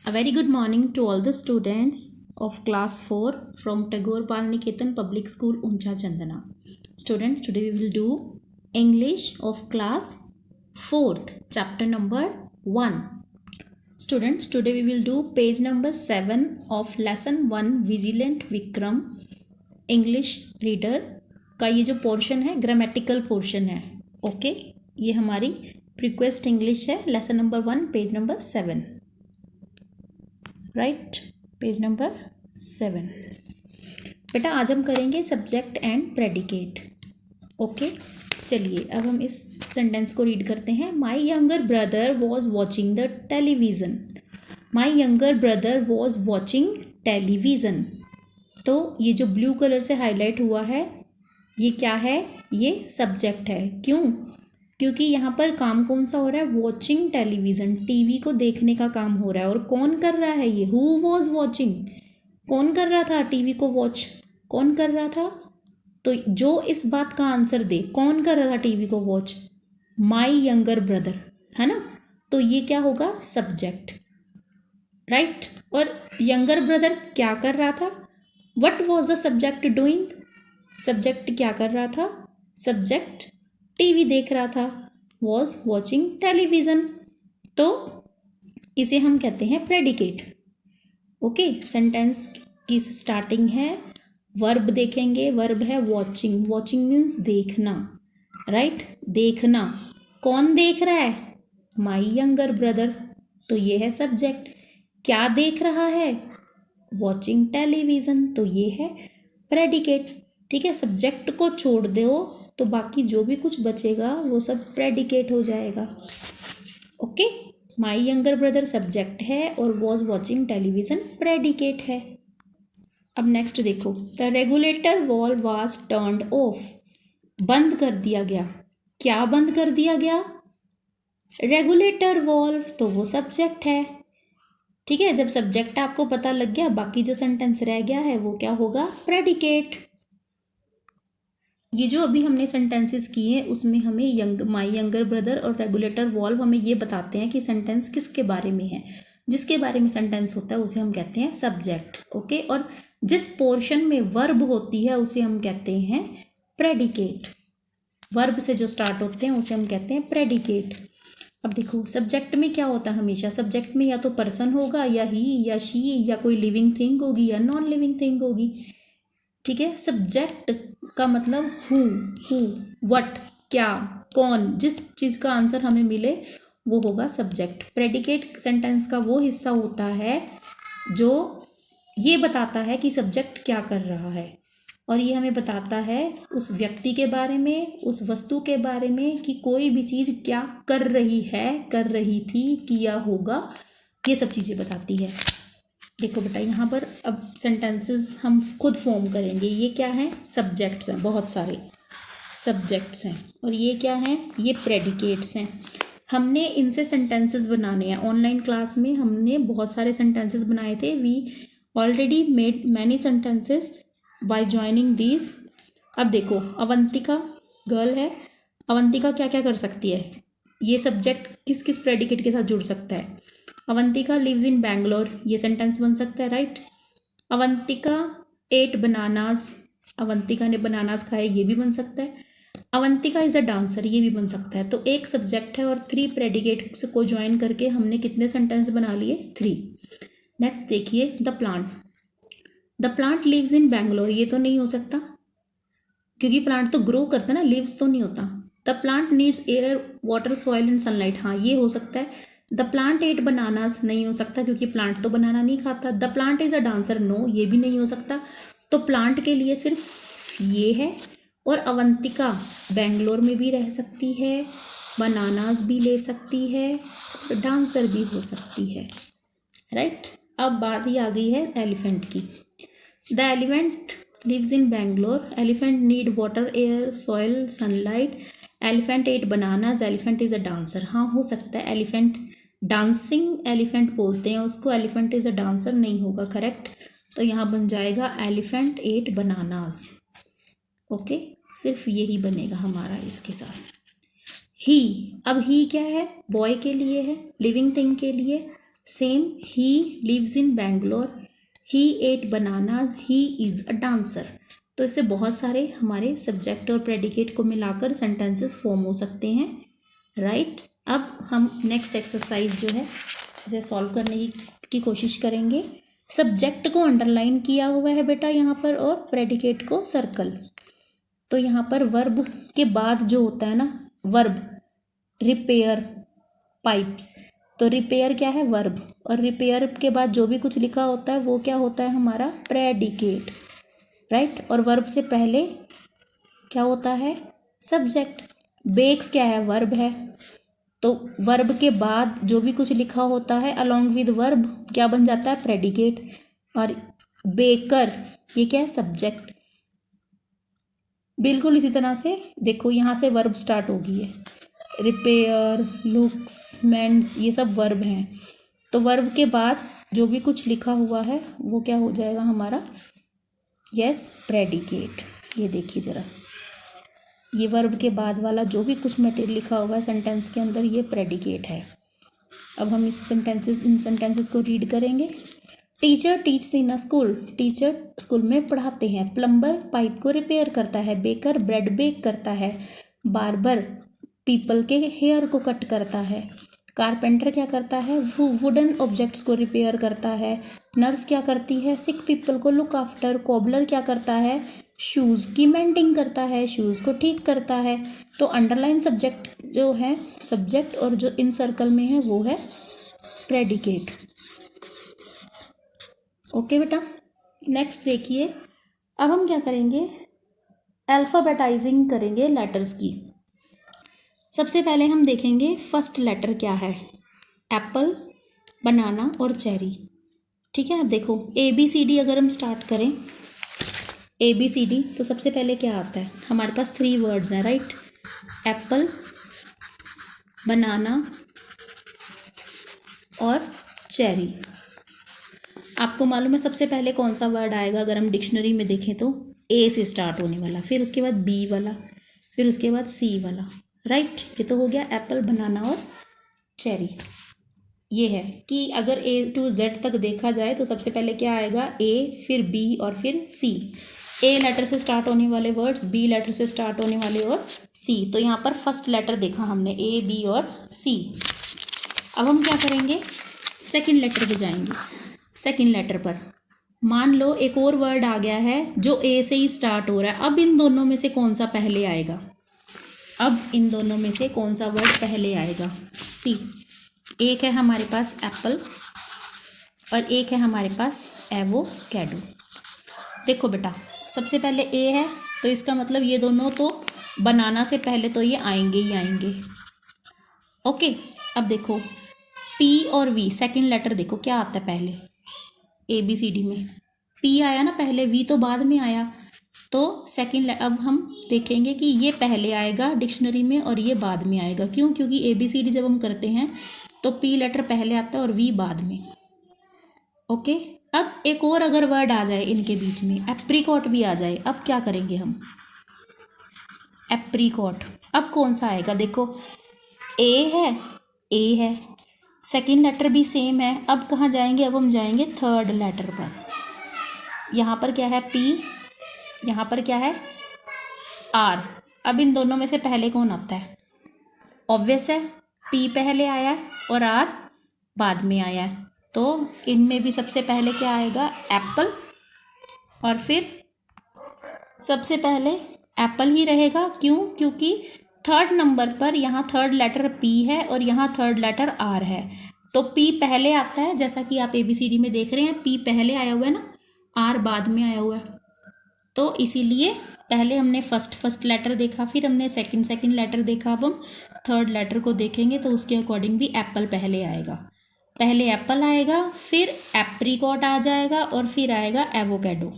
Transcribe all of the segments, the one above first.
A very good morning to all the students of class 4 from Tagore Bal Niketan Public School, Uncha Chandana. Students, today we will do English of class 4th, chapter number 1. Students, today we will do page number 7 of lesson 1 Vigilant Vikram English Reader का ये जो portion है grammatical portion है. Okay, ये हमारी प्रीक्वेस्ट English है, lesson number 1 page number 7. Right, page number 7. बेटा आज हम करेंगे सब्जेक्ट एंड प्रेडिकेट. ओके, चलिए अब हम इस सेंटेंस को रीड करते हैं. My younger brother was watching the television. My younger brother was watching television. तो ये जो ब्लू कलर से हाईलाइट हुआ है ये क्या है? ये सब्जेक्ट है. क्यों? क्योंकि यहाँ पर काम कौन सा हो रहा है? वॉचिंग टेलीविज़न, टीवी को देखने का काम हो रहा है. और कौन कर रहा है ये? हु वॉज वॉचिंग, कौन कर रहा था टीवी को वॉच? कौन कर रहा था? तो जो इस बात का आंसर दे, कौन कर रहा था टीवी को वॉच? माई यंगर ब्रदर, है ना. तो ये क्या होगा? सब्जेक्ट. राइट. और यंगर ब्रदर क्या कर रहा था? What was the subject doing? Subject क्या कर रहा था? सब्जेक्ट टीवी देख रहा था. Was watching television. तो इसे हम कहते हैं प्रेडिकेट. ओके, सेंटेंस की स्टार्टिंग है, वर्ब देखेंगे. वर्ब है वॉचिंग. वॉचिंग मीन्स देखना. राइट, देखना. कौन देख रहा है? My younger brother. तो ये है सब्जेक्ट. क्या देख रहा है? Watching television. तो ये है प्रेडिकेट. ठीक है, सब्जेक्ट को छोड़ दो तो बाकी जो भी कुछ बचेगा वो सब प्रेडिकेट हो जाएगा. Okay, my younger brother subject है और वॉज वॉचिंग टेलीविज़न प्रेडिकेट है. अब नेक्स्ट देखो, the regulator valve was turned of. बंद कर दिया गया. क्या बंद कर दिया गया? Regulator valve. तो वो सब्जेक्ट है. ठीक है, जब सब्जेक्ट आपको पता लग गया, बाकी जो सेंटेंस रह गया है वो क्या होगा? प्रेडिकेट. ये जो अभी हमने सेंटेंसेस किए उसमें हमें माई यंगर ब्रदर और रेगुलेटर वॉल्व हमें ये बताते हैं कि सेंटेंस किसके बारे में है. जिसके बारे में सेंटेंस होता है उसे हम कहते हैं सब्जेक्ट. ओके, और जिस पोर्शन में वर्ब होती है उसे हम कहते हैं प्रेडिकेट. वर्ब से जो स्टार्ट होते हैं उसे हम कहते हैं प्रेडिकेट. अब देखो, सब्जेक्ट में क्या होता है? हमेशा सब्जेक्ट में या तो पर्सन होगा, या ही, या शी, या कोई लिविंग थिंग होगी, या नॉन लिविंग थिंग होगी. ठीक है, सब्जेक्ट का मतलब हु, व्हाट, क्या, कौन. जिस चीज़ का आंसर हमें मिले वो होगा सब्जेक्ट. प्रेडिकेट सेंटेंस का वो हिस्सा होता है जो ये बताता है कि सब्जेक्ट क्या कर रहा है, और ये हमें बताता है उस व्यक्ति के बारे में, उस वस्तु के बारे में कि कोई भी चीज़ क्या कर रही है, कर रही थी, किया होगा. ये सब चीज़ें बताती है. देखो बेटा, यहाँ पर अब सेंटेंसेस हम खुद फॉर्म करेंगे. ये क्या है? सब्जेक्ट्स हैं, बहुत सारे सब्जेक्ट्स हैं. और ये क्या हैं? ये प्रेडिकेट्स हैं. हमने इनसे सेंटेंसेस बनाने हैं. ऑनलाइन क्लास में हमने बहुत सारे सेंटेंसेस बनाए थे. We already made many sentences by joining these. अब देखो, अवंतिका गर्ल है. अवंतिका क्या क्या कर सकती है? ये सब्जेक्ट किस किस प्रेडिकेट के साथ जुड़ सकता है? अवंतिका लिव्स इन बैंगलोर, ये सेंटेंस बन सकता है. Right. Avantika ate bananas. Avantika ने बनानास खाए, ये भी बन सकता है. अवंतिका इज़ अ डांसर, ये भी बन सकता है. तो एक सब्जेक्ट है और 3 प्रेडिकेट्स को ज्वाइन करके हमने कितने सेंटेंस बना लिए? 3. नेक्स्ट देखिए, the plant. The plant lives in Bangalore, ये तो नहीं हो सकता क्योंकि प्लांट तो ग्रो करता है ना, लिव्स तो नहीं होता. The plant needs air, water, soil and sunlight, हाँ ये हो सकता है. द प्लांट एट बनानास, नहीं हो सकता क्योंकि प्लांट तो बनाना नहीं खाता. The plant is a dancer, no ये भी नहीं हो सकता. तो प्लांट के लिए सिर्फ ये है. और अवंतिका बेंगलोर में भी रह सकती है, बनानास भी ले सकती है, और डांसर भी हो सकती है. राइट. अब बात ही आ गई है एलिफेंट की. The elephant lives in Bangalore. Elephant need water, air, soil, sunlight. Elephant ate bananas. Elephant is a dancer, हाँ हो सकता है. एलिफेंट डांसिंग एलिफेंट बोलते हैं उसको. एलिफेंट इज़ अ डांसर नहीं होगा. करेक्ट. तो यहाँ बन जाएगा एलिफेंट एट बनानास. ओके, सिर्फ यही बनेगा हमारा इसके साथ. ही. अब ही क्या है? बॉय के लिए है, लिविंग थिंग के लिए. Same, he lives in Bangalore, he ate bananas, he is a dancer. तो इससे बहुत सारे हमारे सब्जेक्ट और प्रेडिकेट को मिलाकर सेंटेंसेस फॉर्म हो सकते हैं, राइट। अब हम नेक्स्ट एक्सरसाइज जो है उसे सॉल्व करने की कोशिश करेंगे। सब्जेक्ट को अंडरलाइन किया हुआ है बेटा यहाँ पर, और प्रेडिकेट को सर्कल। तो यहाँ पर वर्ब के बाद जो होता है ना, वर्ब, रिपेयर पाइप्स, तो रिपेयर क्या है, वर्ब, और रिपेयर के बाद जो भी कुछ लिखा होता है वो क्या होता है हमारा, प्रेडिकेट, राइट। और वर्ब से पहले क्या होता है, सब्जेक्ट। बेक्स क्या है, वर्ब है, तो वर्ब के बाद जो भी कुछ लिखा होता है अलॉन्ग विद वर्ब क्या बन जाता है, प्रेडिकेट। और बेकर ये क्या है, सब्जेक्ट। बिल्कुल इसी तरह से देखो, यहाँ से वर्ब स्टार्ट हो गई है, रिपेयर, लुक्स, मेंट्स, ये सब वर्ब हैं। तो वर्ब के बाद जो भी कुछ लिखा हुआ है वो क्या हो जाएगा हमारा, यस, प्रेडिकेट। ये देखिए ज़रा, ये वर्ब के बाद वाला जो भी कुछ मटेरियल लिखा हुआ है सेंटेंस के अंदर, ये प्रेडिकेट है। अब हम इन सेंटेंसेस को रीड करेंगे। Teacher teaches in a school, teacher school में पढ़ाते हैं। प्लम्बर पाइप को रिपेयर करता है। बेकर ब्रेड बेक करता है। बार्बर पीपल के हेयर को कट करता है। कारपेंटर क्या करता है, वो वुडन ऑब्जेक्ट्स को रिपेयर करता है। नर्स क्या करती है, सिक पीपल को लुक आफ्टर। कॉबलर क्या करता है, शूज़ की मेंटिंग करता है, शूज़ को ठीक करता है। तो अंडरलाइन सब्जेक्ट जो है, सब्जेक्ट और जो इन सर्कल में है वो है प्रेडिकेट। ओके बेटा, नेक्स्ट देखिए, अब हम क्या करेंगे, अल्फ़ाबेटाइजिंग करेंगे लेटर्स की। सबसे पहले हम देखेंगे फर्स्ट लेटर क्या है, एप्पल, बनाना और चेरी। ठीक है, अब देखो ABCD अगर हम स्टार्ट करें, ABCD, तो सबसे पहले क्या आता है हमारे पास, 3 वर्ड्स हैं, राइट। एप्पल, बनाना और चेरी। आपको मालूम है सबसे पहले कौन सा वर्ड आएगा, अगर हम डिक्शनरी में देखें तो A से स्टार्ट होने वाला, फिर उसके बाद B वाला, फिर उसके बाद C वाला, राइट। ये तो हो गया एप्पल, बनाना और चेरी। ये है कि अगर A to Z तक देखा जाए तो सबसे पहले क्या आएगा, A, फिर B और फिर C। A लेटर से स्टार्ट होने वाले वर्ड्स, B लेटर से स्टार्ट होने वाले और C। तो यहाँ पर फर्स्ट लेटर देखा हमने, A, B और C। अब हम क्या करेंगे, सेकंड लेटर पे जाएंगे। सेकंड लेटर पर मान लो एक और वर्ड आ गया है जो A से ही स्टार्ट हो रहा है। अब इन दोनों में से कौन सा पहले आएगा, अब इन दोनों में से कौन सा वर्ड पहले आएगा, C। एक है हमारे पास एप्पल और एक है हमारे पास एवोकैडो। देखो बेटा, सबसे पहले A है तो इसका मतलब ये दोनों तो बनाना से पहले तो ये आएंगे ही आएंगे। ओके, अब देखो P और V, सेकंड लेटर देखो क्या आता है पहले, ABCD में P आया ना पहले, V तो बाद में आया। तो सेकंड, अब हम देखेंगे कि ये पहले आएगा डिक्शनरी में और ये बाद में आएगा। क्यों, क्योंकि ABCD जब हम करते हैं तो P लेटर पहले आता है और V बाद में। ओके, अब एक और अगर वर्ड आ जाए इनके बीच में, एप्रीकॉट भी आ जाए, अब क्या करेंगे हम, एप्रीकॉट। अब कौन सा आएगा, देखो A है, सेकंड लेटर भी सेम है। अब कहाँ जाएंगे, अब हम जाएंगे थर्ड लेटर पर। यहाँ पर क्या है, P, यहाँ पर क्या है, R। अब इन दोनों में से पहले कौन आता है, ऑब्वियस है P पहले आया है और R बाद में आया है। तो इनमें भी सबसे पहले क्या आएगा, एप्पल, और फिर सबसे पहले एप्पल ही रहेगा। क्यों, क्योंकि थर्ड नंबर पर यहाँ थर्ड लेटर P है और यहाँ थर्ड लेटर R है। तो P पहले आता है, जैसा कि आप ABCD में देख रहे हैं, P पहले आया हुआ है ना, R बाद में आया हुआ है। तो इसीलिए पहले हमने फर्स्ट लेटर देखा, फिर हमने सेकंड लेटर देखा। अब हम थर्ड लेटर को देखेंगे तो उसके अकॉर्डिंग भी एप्पल पहले आएगा। पहले एप्पल आएगा, फिर एप्रीकॉट आ जाएगा और फिर आएगा एवोकैडो,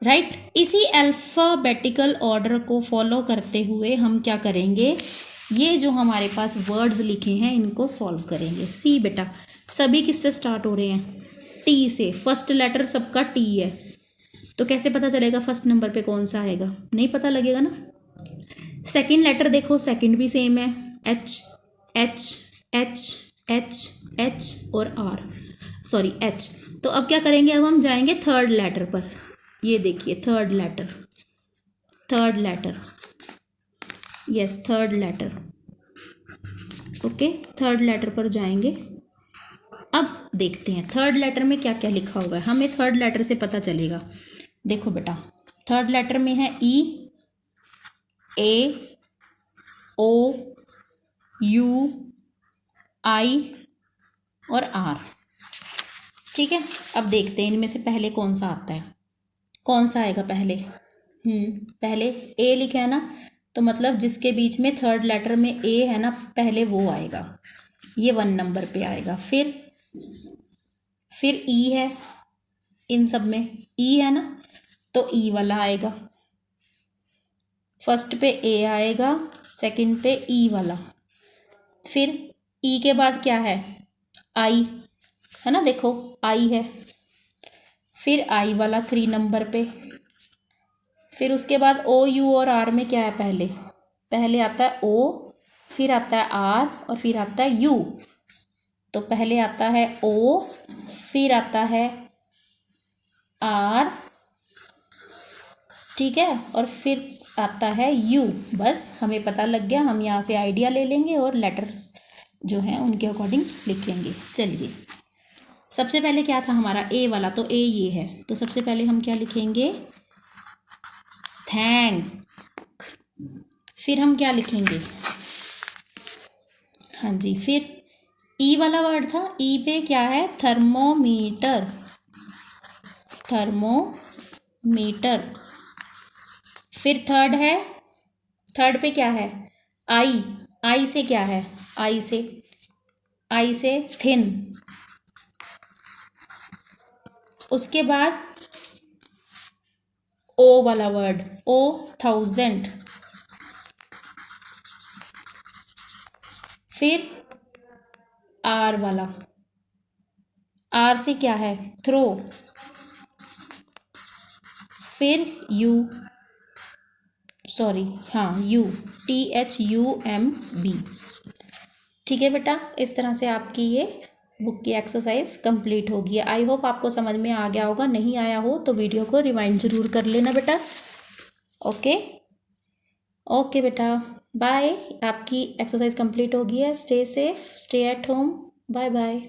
राइट। इसी अल्फ़ाबेटिकल ऑर्डर को फॉलो करते हुए हम क्या करेंगे, ये जो हमारे पास वर्ड्स लिखे हैं इनको सॉल्व करेंगे। सी बेटा, सभी किससे स्टार्ट हो रहे हैं, टी से। फर्स्ट लेटर सबका टी है, तो कैसे पता चलेगा फर्स्ट नंबर पे कौन सा आएगा, नहीं पता लगेगा ना। सेकंड लेटर देखो, सेकंड भी सेम है, एच एच एच H और R, सॉरी H। तो अब क्या करेंगे, अब हम जाएंगे थर्ड लेटर पर। ये देखिए third letter, yes third letter, okay third letter पर जाएंगे। अब देखते हैं थर्ड लेटर में क्या क्या लिखा हुआ है, हमें थर्ड लेटर से पता चलेगा। देखो बेटा, थर्ड लेटर में है E, A, O, U, I और R। ठीक है, अब देखते हैं इनमें से पहले कौन सा आता है, कौन सा आएगा पहले। पहले A लिखा है ना, तो मतलब जिसके बीच में थर्ड लेटर में A है ना, पहले वो आएगा, ये 1 नंबर पे आएगा। फिर E है, इन सब में E है ना, तो E वाला आएगा। फर्स्ट पे A आएगा, सेकंड पे E वाला। फिर E के बाद क्या है, I है ना, देखो I है। फिर I वाला 3 नंबर पे। फिर उसके बाद O, U और R में क्या है, पहले आता है O, फिर आता है R और फिर आता है U। तो पहले आता है O, फिर आता है R, ठीक है, और फिर आता है U। बस हमें पता लग गया, हम यहाँ से आइडिया ले लेंगे और लेटर्स जो हैं उनके अकॉर्डिंग लिख लेंगे। चलिए, सबसे पहले क्या था हमारा A वाला, तो A ये है, तो सबसे पहले हम क्या लिखेंगे, थैंक। फिर हम क्या लिखेंगे, हाँ जी, फिर E वाला वर्ड था, E पे क्या है, थर्मोमीटर, फिर थर्ड पे क्या है, आई से क्या है, आई से थिन। उसके बाद O वाला वर्ड, O 1000। फिर R वाला, R से क्या है, थ्रो। फिर U, THUMB। ठीक है बेटा, इस तरह से आपकी ये बुक की एक्सरसाइज कंप्लीट होगी। आई होप आपको समझ में आ गया होगा, नहीं आया हो तो वीडियो को रिवाइंड ज़रूर कर लेना बेटा। ओके बेटा, बाय। आपकी एक्सरसाइज कंप्लीट होगी है। Stay safe, stay at home, bye bye.